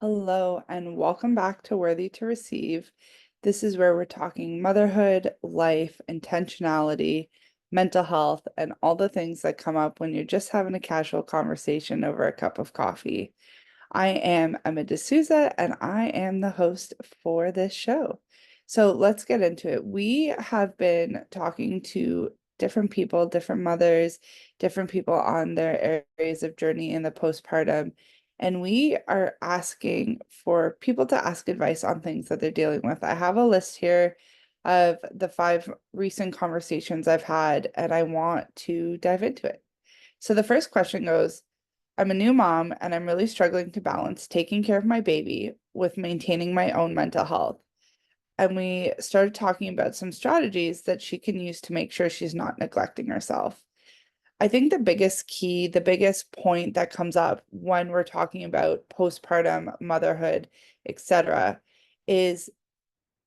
Hello, and welcome back to Worthy to Receive. This is where we're talking motherhood, life, intentionality, mental health, and all the things that come up when you're just having a casual conversation over a cup of coffee. I am Emma D'Souza, and I am the host for this show. So let's get into it. We have been talking to different people, different mothers, different people on their areas of journey in the postpartum. And we are asking for people to ask advice on things that they're dealing with. I have a list here of the 5 recent conversations I've had, and I want to dive into it. So the first question goes, I'm a new mom and I'm really struggling to balance taking care of my baby with maintaining my own mental health. And we started talking about some strategies that she can use to make sure she's not neglecting herself. I think the biggest key, the biggest point that comes up when we're talking about postpartum motherhood, etc., is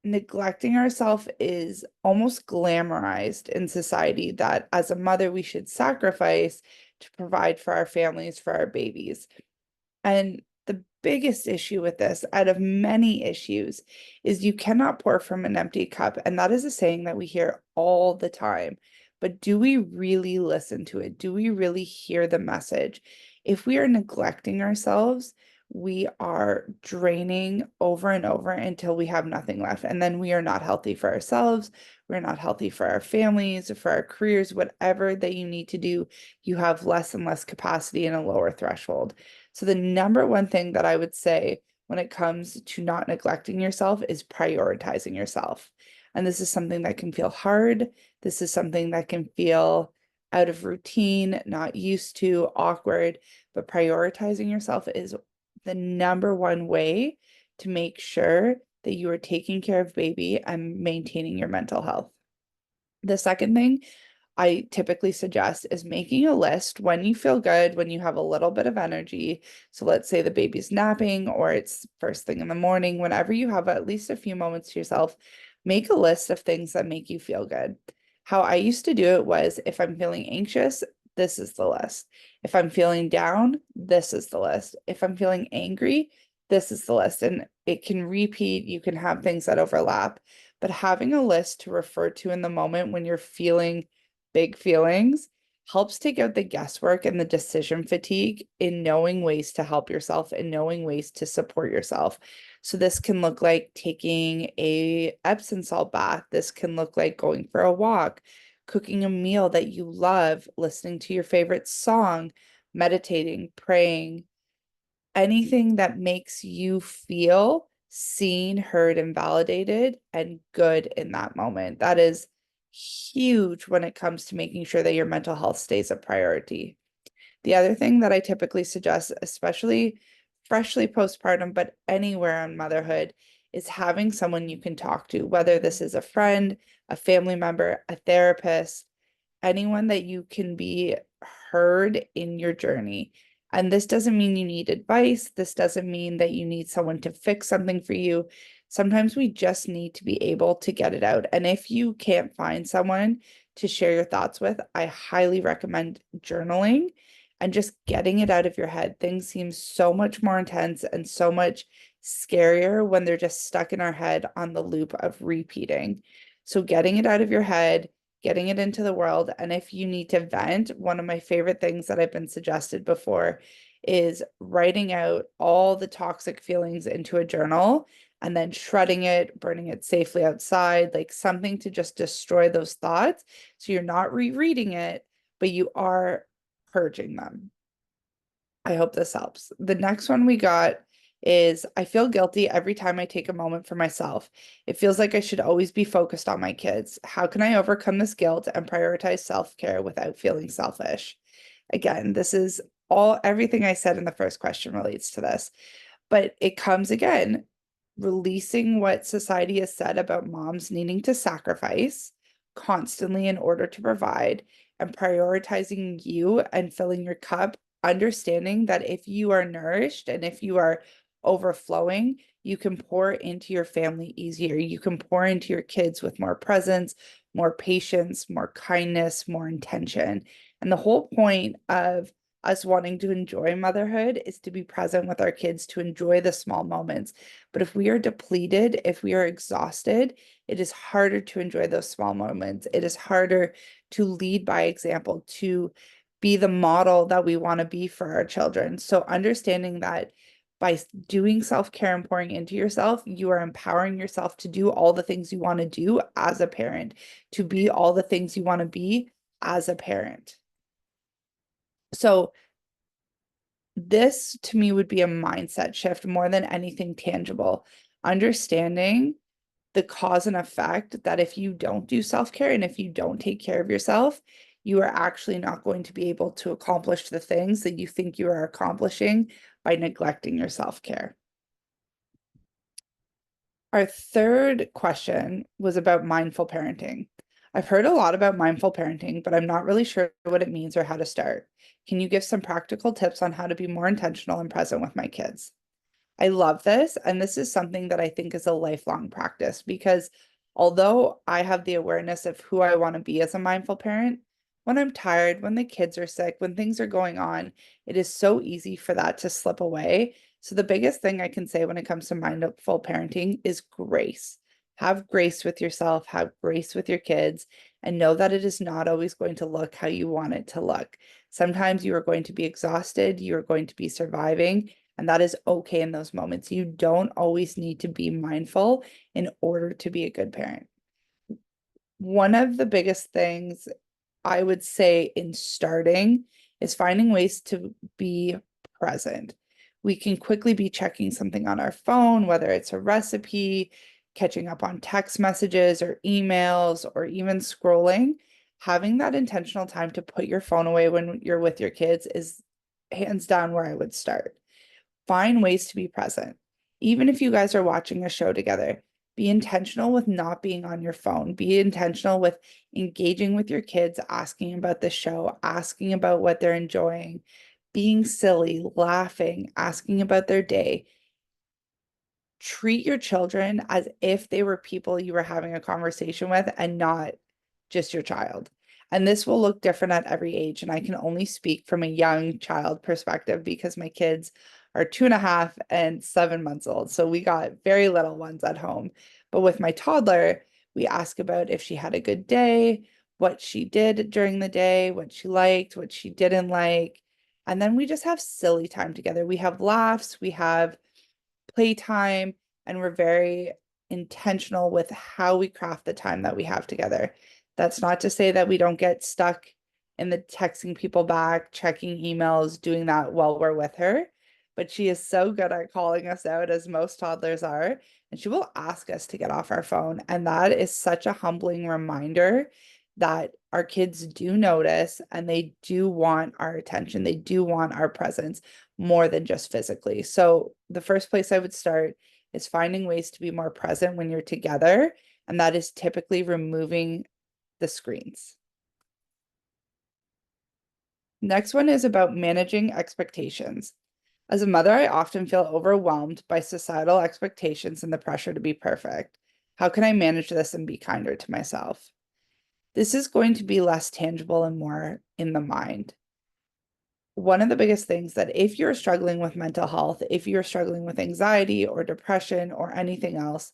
neglecting ourselves is almost glamorized in society, that as a mother, we should sacrifice to provide for our families, for our babies. And the biggest issue with this, out of many issues, is you cannot pour from an empty cup. And that is a saying that we hear all the time. But do we really listen to it? Do we really hear the message? If we are neglecting ourselves, we are draining over and over until we have nothing left. And then we are not healthy for ourselves. We're not healthy for our families, for our careers, whatever that you need to do, you have less and less capacity and a lower threshold. So the number one thing that I would say when it comes to not neglecting yourself is prioritizing yourself. And this is something that can feel hard. This is something that can feel out of routine, not used to, awkward, but prioritizing yourself is the number one way to make sure that you are taking care of baby and maintaining your mental health. The second thing I typically suggest is making a list when you feel good, when you have a little bit of energy. So let's say the baby's napping or it's first thing in the morning, whenever you have at least a few moments to yourself, make a list of things that make you feel good. How I used to do it was, if I'm feeling anxious, this is the list. If I'm feeling down, this is the list. If I'm feeling angry, this is the list. And it can repeat, you can have things that overlap, but having a list to refer to in the moment when you're feeling big feelings helps take out the guesswork and the decision fatigue in knowing ways to help yourself and knowing ways to support yourself. So this can look like taking a Epsom salt bath. This can look like going for a walk, cooking a meal that you love, listening to your favorite song, meditating, praying, anything that makes you feel seen, heard, and validated and good in that moment. That is huge when it comes to making sure that your mental health stays a priority. The other thing that I typically suggest, especially freshly postpartum, but anywhere on motherhood, is having someone you can talk to, whether this is a friend, a family member, a therapist, anyone that you can be heard in your journey. And this doesn't mean you need advice. This doesn't mean that you need someone to fix something for you. Sometimes we just need to be able to get it out. And if you can't find someone to share your thoughts with, I highly recommend journaling and just getting it out of your head. Things seem so much more intense and so much scarier when they're just stuck in our head on the loop of repeating. So getting it out of your head, getting it into the world. And if you need to vent, one of my favorite things that I've been suggested before is writing out all the toxic feelings into a journal and then shredding it, burning it safely outside, like something to just destroy those thoughts. So you're not rereading it, but you are purging them. I hope this helps. The next one we got is, I feel guilty every time I take a moment for myself. It feels like I should always be focused on my kids. How can I overcome this guilt and prioritize self-care without feeling selfish? Again, this is everything I said in the first question relates to this, but it comes again, releasing what society has said about moms needing to sacrifice constantly in order to provide, and prioritizing you and filling your cup, understanding that if you are nourished and if you are overflowing, you can pour into your family easier. You can pour into your kids with more presence, more patience, more kindness, more intention. And the whole point of us wanting to enjoy motherhood is to be present with our kids, to enjoy the small moments. But if we are depleted, if we are exhausted, it is harder to enjoy those small moments. It is harder to lead by example, to be the model that we want to be for our children. So understanding that by doing self-care and pouring into yourself, you are empowering yourself to do all the things you want to do as a parent, to be all the things you want to be as a parent. So this to me would be a mindset shift more than anything tangible. Understanding the cause and effect that if you don't do self-care and if you don't take care of yourself, you are actually not going to be able to accomplish the things that you think you are accomplishing by neglecting your self-care. Our third question was about mindful parenting. I've heard a lot about mindful parenting, but I'm not really sure what it means or how to start. Can you give some practical tips on how to be more intentional and present with my kids? I love this. And this is something that I think is a lifelong practice because although I have the awareness of who I want to be as a mindful parent, when I'm tired, when the kids are sick, when things are going on, it is so easy for that to slip away. So the biggest thing I can say when it comes to mindful parenting is grace. Have grace with yourself, have grace with your kids, and know that it is not always going to look how you want it to look. Sometimes you are going to be exhausted, you are going to be surviving, and that is okay in those moments. You don't always need to be mindful in order to be a good parent. One of the biggest things I would say in starting is finding ways to be present. We can quickly be checking something on our phone, whether it's a recipe, catching up on text messages or emails, or even scrolling. Having that intentional time to put your phone away when you're with your kids is hands down where I would start. Find ways to be present. Even if you guys are watching a show together, be intentional with not being on your phone. Be intentional with engaging with your kids, asking about the show, asking about what they're enjoying, being silly, laughing, asking about their day. Treat your children as if they were people you were having a conversation with and not just your child. And this will look different at every age. And I can only speak from a young child perspective because my kids are 2.5 and 7 months old. So we got very little ones at home. But with my toddler, we ask about if she had a good day, what she did during the day, what she liked, what she didn't like. And then we just have silly time together. We have laughs, we have playtime, and we're very intentional with how we craft the time that we have together. That's not to say that we don't get stuck in the texting people back, checking emails, doing that while we're with her. But she is so good at calling us out, as most toddlers are, and she will ask us to get off our phone. And that is such a humbling reminder that our kids do notice and they do want our attention. They do want our presence more than just physically. So the first place I would start is finding ways to be more present when you're together, and that is typically removing the screens. Next one is about managing expectations. As a mother, I often feel overwhelmed by societal expectations and the pressure to be perfect. How can I manage this and be kinder to myself? This is going to be less tangible and more in the mind. One of the biggest things that if you're struggling with mental health, if you're struggling with anxiety or depression or anything else,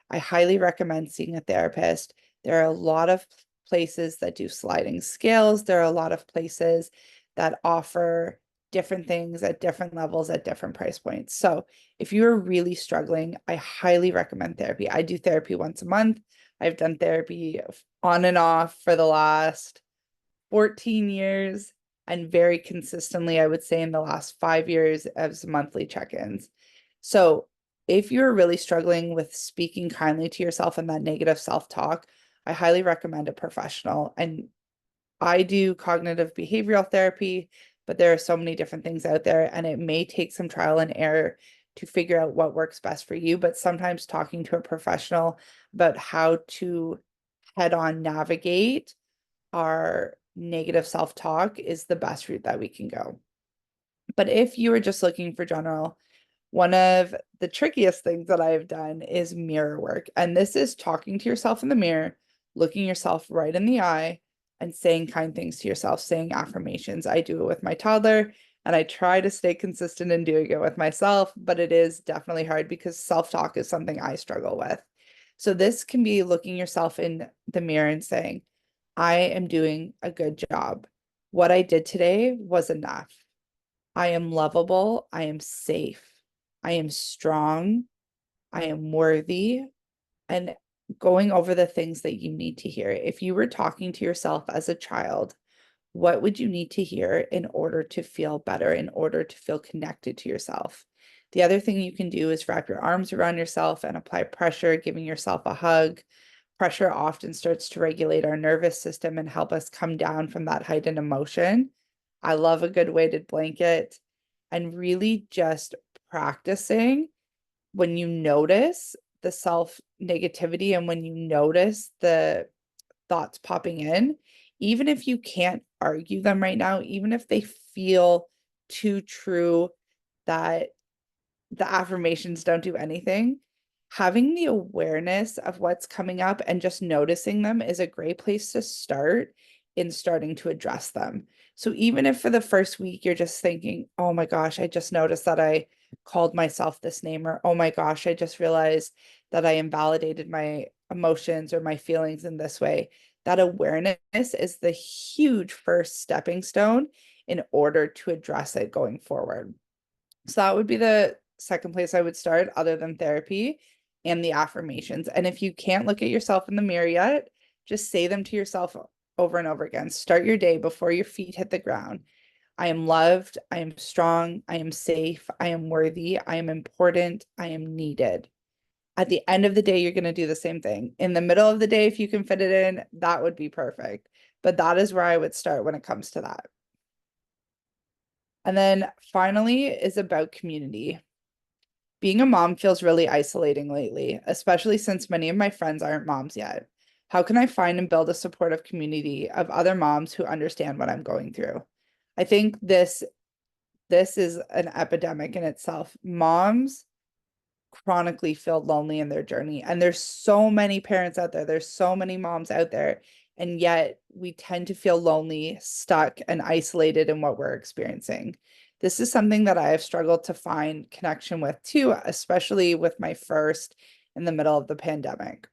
I highly recommend seeing a therapist. There are a lot of places that do sliding scales. There are a lot of places that offer different things at different levels at different price points. So if you're really struggling, I highly recommend therapy. I do therapy once a month. I've done therapy on and off for the last 14 years, and very consistently, I would say in the last 5 years as monthly check-ins. So if you're really struggling with speaking kindly to yourself and that negative self-talk, I highly recommend a professional. And I do cognitive behavioral therapy, but there are so many different things out there, and it may take some trial and error to figure out what works best for you. But sometimes talking to a professional about how to head on navigate our negative self-talk is the best route that we can go. But if you are just looking for general, one of the trickiest things that I've done is mirror work. And this is talking to yourself in the mirror, looking yourself right in the eye, and saying kind things to yourself, saying affirmations. I do it with my toddler and I try to stay consistent in doing it with myself, but it is definitely hard because self-talk is something I struggle with. So this can be looking yourself in the mirror and saying, I am doing a good job. What I did today was enough. I am lovable. I am safe. I am strong. I am worthy. And going over the things that you need to hear. If you were talking to yourself as a child, what would you need to hear in order to feel better, in order to feel connected to yourself? The other thing you can do is wrap your arms around yourself and apply pressure, giving yourself a hug. Pressure often starts to regulate our nervous system and help us come down from that heightened emotion. I love a good weighted blanket and really just practicing when you notice the self negativity and when you notice the thoughts popping in, even if you can't argue them right now, even if they feel too true that the affirmations don't do anything, having the awareness of what's coming up and just noticing them is a great place to start in starting to address them. So even if for the first week you're just thinking, oh my gosh, I just noticed that I called myself this name, or oh my gosh, I just realized that I invalidated my emotions or my feelings in this way. That awareness is the huge first stepping stone in order to address it going forward. So that would be the second place I would start, other than therapy and the affirmations. And if you can't look at yourself in the mirror yet, just say them to yourself over and over again. Start your day before your feet hit the ground. I am loved. I am strong. I am safe. I am worthy. I am important. I am needed. At the end of the day, you're going to do the same thing. In the middle of the day, if you can fit it in, that would be perfect. But that is where I would start when it comes to that. And then finally is about community. Being a mom feels really isolating lately, especially since many of my friends aren't moms yet. How can I find and build a supportive community of other moms who understand what I'm going through? I think this is an epidemic in itself. Moms chronically feel lonely in their journey, and there's so many parents out there. There's so many moms out there, and yet we tend to feel lonely, stuck, and isolated in what we're experiencing. This is something that I have struggled to find connection with too, especially with my first in the middle of the pandemic.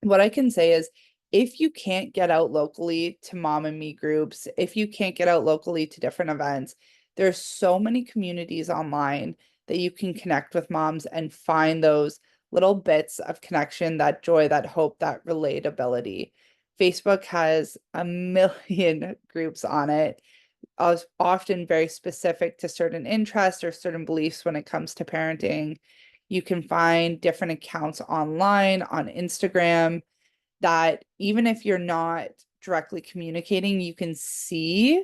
What I can say is if you can't get out locally to mom and me groups, if you can't get out locally to different events, there's so many communities online that you can connect with moms and find those little bits of connection, that joy, that hope, that relatability. Facebook has a million groups on it, often very specific to certain interests or certain beliefs when it comes to parenting. You can find different accounts online on Instagram that even if you're not directly communicating, you can see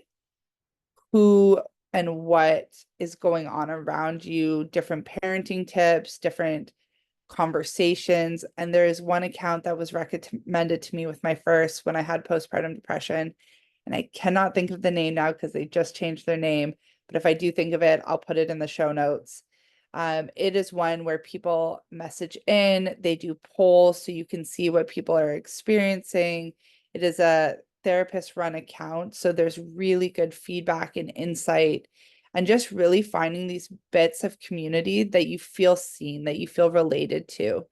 who and what is going on around you, different parenting tips, different conversations. And there is one account that was recommended to me with my first when I had postpartum depression. And I cannot think of the name now because they just changed their name. But if I do think of it, I'll put it in the show notes. It is one where people message in, they do polls so you can see what people are experiencing. It is a therapist run account, so there's really good feedback and insight, and just really finding these bits of community that you feel seen, that you feel related to.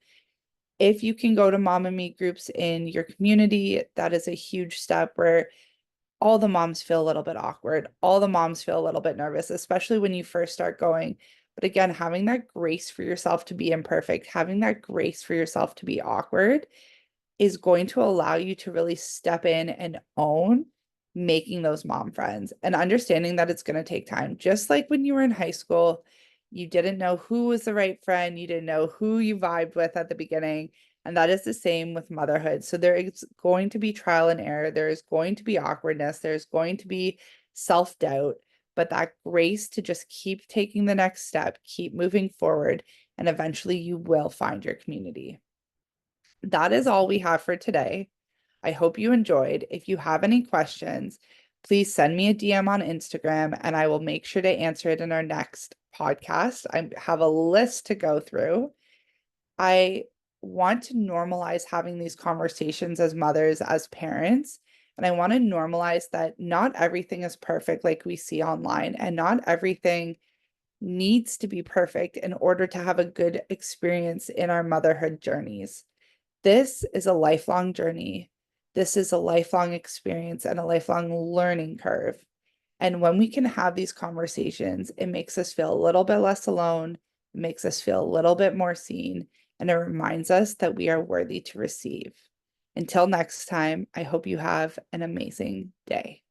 If you can go to mom and me groups in your community, that is a huge step where all the moms feel a little bit awkward. All the moms feel a little bit nervous, especially when you first start going. But again, having that grace for yourself to be imperfect, having that grace for yourself to be awkward is going to allow you to really step in and own making those mom friends and understanding that it's going to take time. Just like when you were in high school, you didn't know who was the right friend, you didn't know who you vibed with at the beginning. And that is the same with motherhood. So there is going to be trial and error. There is going to be awkwardness. There's going to be self-doubt, but that grace to just keep taking the next step, keep moving forward, and eventually you will find your community. That is all we have for today. I hope you enjoyed. If you have any questions, please send me a DM on Instagram and I will make sure to answer it in our next podcast. I have a list to go through. I want to normalize having these conversations as mothers, as parents, And I want to normalize that not everything is perfect like we see online, and not everything needs to be perfect in order to have a good experience in our motherhood journeys. This is a lifelong journey. This is a lifelong experience and a lifelong learning curve. And when we can have these conversations, it makes us feel a little bit less alone. It makes us feel a little bit more seen. And it reminds us that we are worthy to receive. Until next time, I hope you have an amazing day.